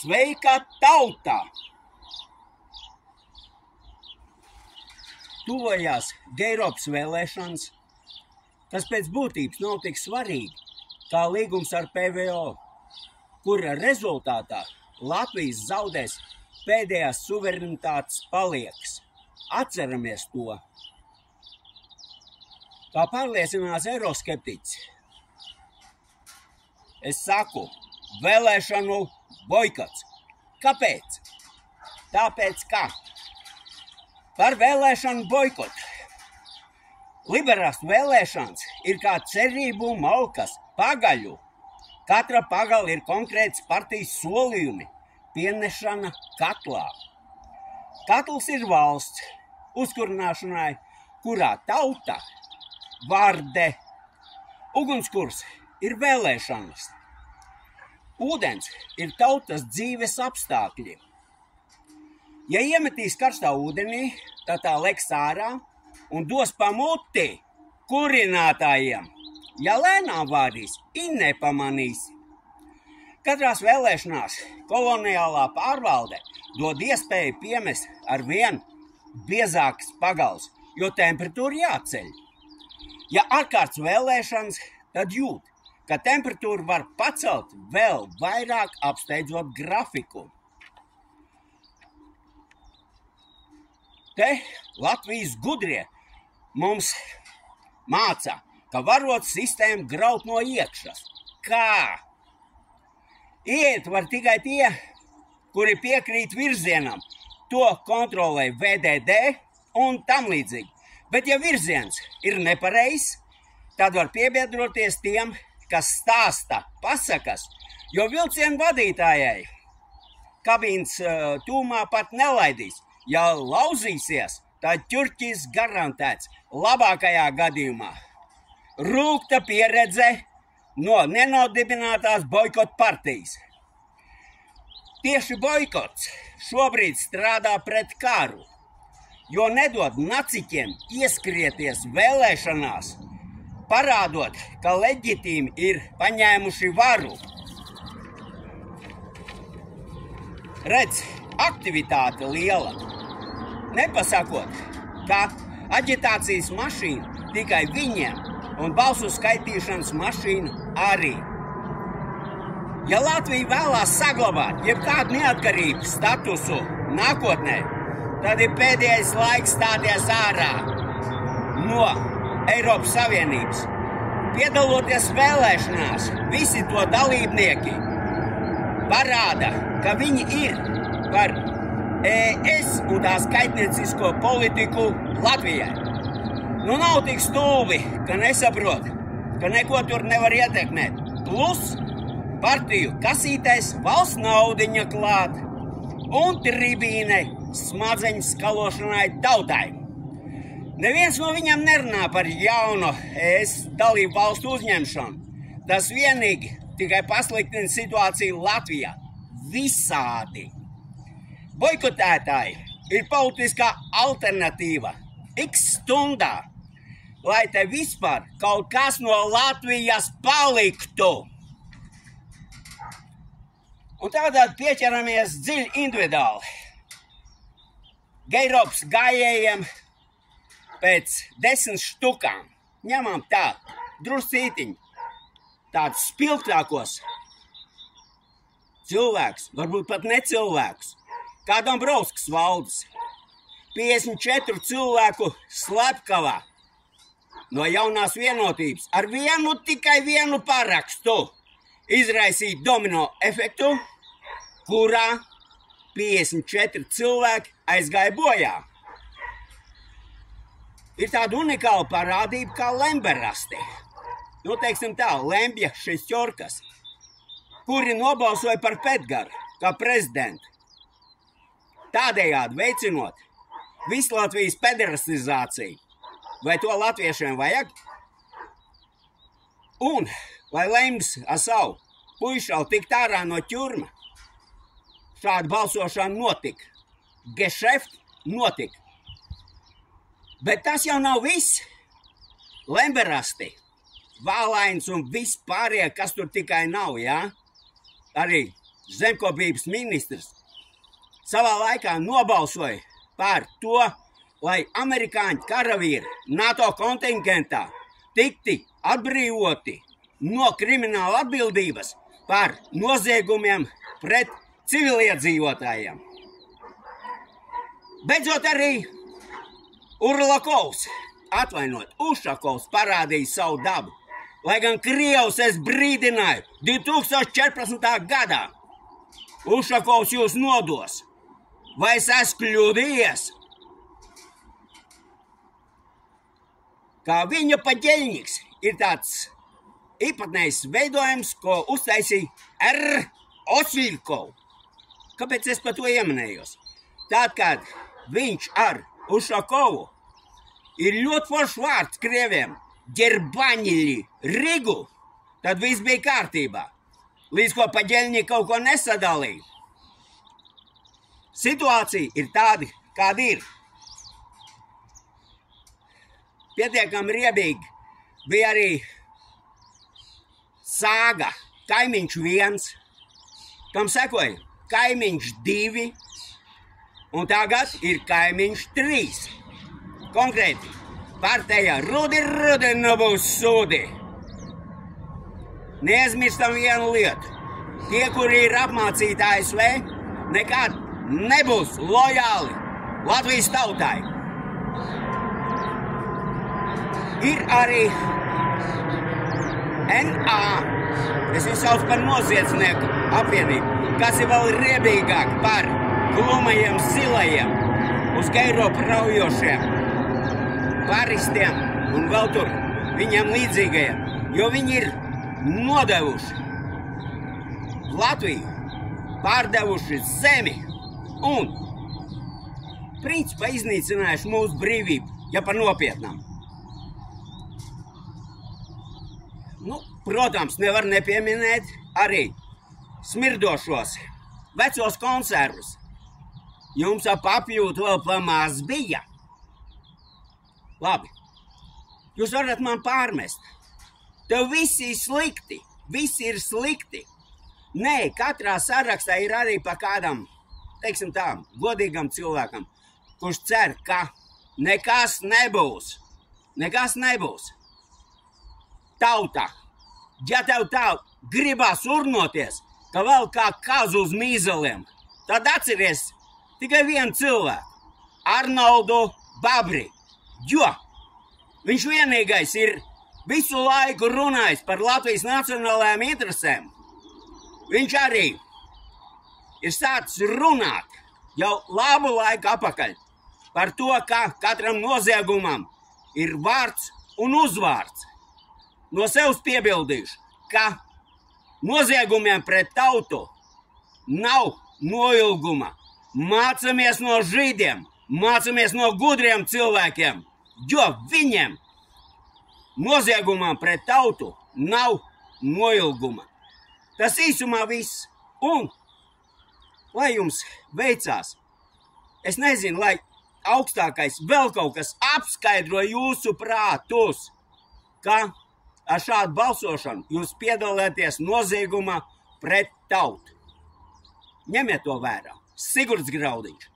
Sveika tautā! Tuvojās Eiropas vēlēšanas, kas pēc būtības nav tik svarīgi kā līgums ar PVO, kura rezultātā Latvijas zaudēs pēdējās suverenitātes paliekas. Atceramies to. Kā pārliecinās eiroskeptiķi, es saku, vēlēšanu boikots. Kāpēc? Tāpēc kā? Par vēlēšanu boikotu. Liberāls vēlēšanas ir kā cerību malkas, pagaļu. Katra pagala ir konkrēts partijas solījumi, pienešana katlā. Katls ir valsts uzkurināšanai, kurā tauta, vārde, ugunskurs ir vēlēšanas. Ūdens ir tautas dzīves apstākļi. Ja iemetīs karstā ūdenī, tad tā leks ārā un dos pa muti kurinātājiem. Ja lēnām vārīs, viņi nepamanīs. Katrās vēlēšanās koloniālā pārvalde dod iespēju piemest ar vien biezākas pagals, jo temperatūra jāceļ. Ja ārkārtas vēlēšanas, tad jūt, ka temperatūra var pacelt vēl vairāk apsteidzot grafiku. Te Latvijas gudrie mums māca, ka varot sistēmu graut no iekšas. Kā? Iet var tikai tie, kuri piekrīt virzienam, to kontrolē VDD un tam līdzīgi. Bet ja virziens ir nepareizs, tad var piebiedroties tiem, kas stāsta pasakas, jo vilcienu vadītājai kabīnes tūmā pat nelaidīs. Ja lauzīsies, tad ķurķis garantēts labākajā gadījumā. Rūgta pieredze no nenodibinātās boikota partijas. Tieši boikots šobrīd strādā pret karu, jo nedod naciķiem ieskrieties vēlēšanās, parādot, ka leģitīmi ir paņēmuši varu. Redz, aktivitāte liela. Nepasakot, ka aģitācijas mašīna tikai viņiem un balsu skaitīšanas mašīna arī. Ja Latvija vēlās saglabāt jebkādu neatkarības statusu nākotnē, tad ir pēdējais laiks stāties ārā no Eiropas Savienības. Piedaloties vēlēšanās, visi to dalībnieki parāda, ka viņi ir par ES un tās kaitniecisko politiku Latvijai. Nu nav tik stulbi, ka nesaprot, ka neko tur nevar ietekmēt. Plus partiju kasītēs valsts naudiņa klāt un tribīne smadzeņu skalošanai tautai. Neviens no viņam nerunā par jaunu ES dalību valstu uzņemšanu. Tas vienīgi tikai pasliktina situāciju Latvijā. Visādi. Boikotētāji ir politiskā alternatīva X stundā, lai te vispār kaut kas no Latvijas paliktu. Un tagad pieķeramies dziļi individuāli. Eiropas gājējiem pēc 10 štukām ņemam tā, druscītiņi, tādus spilgtākos cilvēkus, varbūt pat necilvēkus, kā Dombrovskis valdes, 54 cilvēku slepkavā no jaunās vienotības ar tikai vienu parakstu izraisīt domino efektu, kurā 54 cilvēki aizgāja bojā. Ir tāda unikāla parādība kā lemberasti. Nu, teiksim tā, Lembja Šestjorkas, kuri nobalsoja par Petgaru kā prezidentu. Tādējādi veicinot visu Latvijas pederastizāciju. Vai to latviešiem vajag? Un, lai Lembs ar savu puišalu tikt ārā no ķurma, šāda balsošana notika. Gešeft notika. Bet tas jau nav viss. Lemberasti, Vālains un viss pārējie, kas tur tikai nav, jā? Arī zemkopības ministrs, savā laikā nobalsoja par to, lai amerikāņu karavīri NATO kontingentā tikti atbrīvoti no krimināla atbildības par noziegumiem pret civiliedzīvotājiem. Beidzot arī Ušakovs parādīja savu dabu, lai gan Krievs es brīdināju 2014. gadā. Ušakovs jūs nodos. Vai es esmu kļūdījies? Kā viņa paģeļņiks ir tāds īpatnējs veidojums, ko uztaisīja R. Osiļkov. Kāpēc es par to ieminējos? Tād, kad viņš ar Ušakovu ir ļoti foršs vārds krieviem ģerbaņiļi Rigu, tad viss bija kārtībā. Līdz ko paģeļņi kaut ko nesadalīja. Situācija ir tāda, kāda ir. Pietiekami riebīgi bija arī sāga Kaimiņš 1, kam sekoja Kaimiņš 2, un tagad ir Kaimiņš 3. Konkrēti, partija Rudi nebūs sūdi. Neaizmirstam vienu lietu. Tie, kuri ir apmācīti ASV, nekad nebūs lojāli Latvijas tautai. Ir arī NA, es viņu sauc par noziedznieku apvienību, kas ir vēl riebīgāk par glumajiem zilajiem, uz Eiropu raujošiem paristiem un vēl tur viņiem līdzīgajiem, jo viņi ir nodevuši Latviju, pārdevuši zemi un principā iznīcinājuši mūsu brīvību, ja par nopietnām. Protams, nevar nepieminēt arī smirdošos vecos konservus. Jums ap apjūtu vēl pamaz bija. Labi, jūs varat man pārmest. Tev visi ir slikti, visi ir slikti. Nē, katrā sarakstā ir arī pa kādam, teiksim tā, godīgam cilvēkam, kurš cer, ka nekas nebūs. Nekas nebūs. Tauta, ja tev tā gribās urnoties, ka vēl kā kazu uz mīzeliem, tad atceries tikai vienu cilvēku, Arnoldu Babri, jo viņš vienīgais ir visu laiku runājis par Latvijas nacionālajām interesēm. Viņš arī ir sācis runāt jau labu laiku apakaļ par to, ka katram noziegumam ir vārds un uzvārds. No sevis piebildīšu, ka noziegumiem pret tautu nav noilguma. Mācamies no žīdiem, mācamies no gudriem cilvēkiem, jo viņiem noziegumam pret tautu nav noilguma. Tas īsumā viss. Un, lai jums veicās, es nezinu, lai augstākais vēl kaut kas apskaidro jūsu prātus, ka ar šādu balsošanu jūs piedalāties noziegumā pret tautu. Ņemiet to vērā. Sigurds Graudiņš.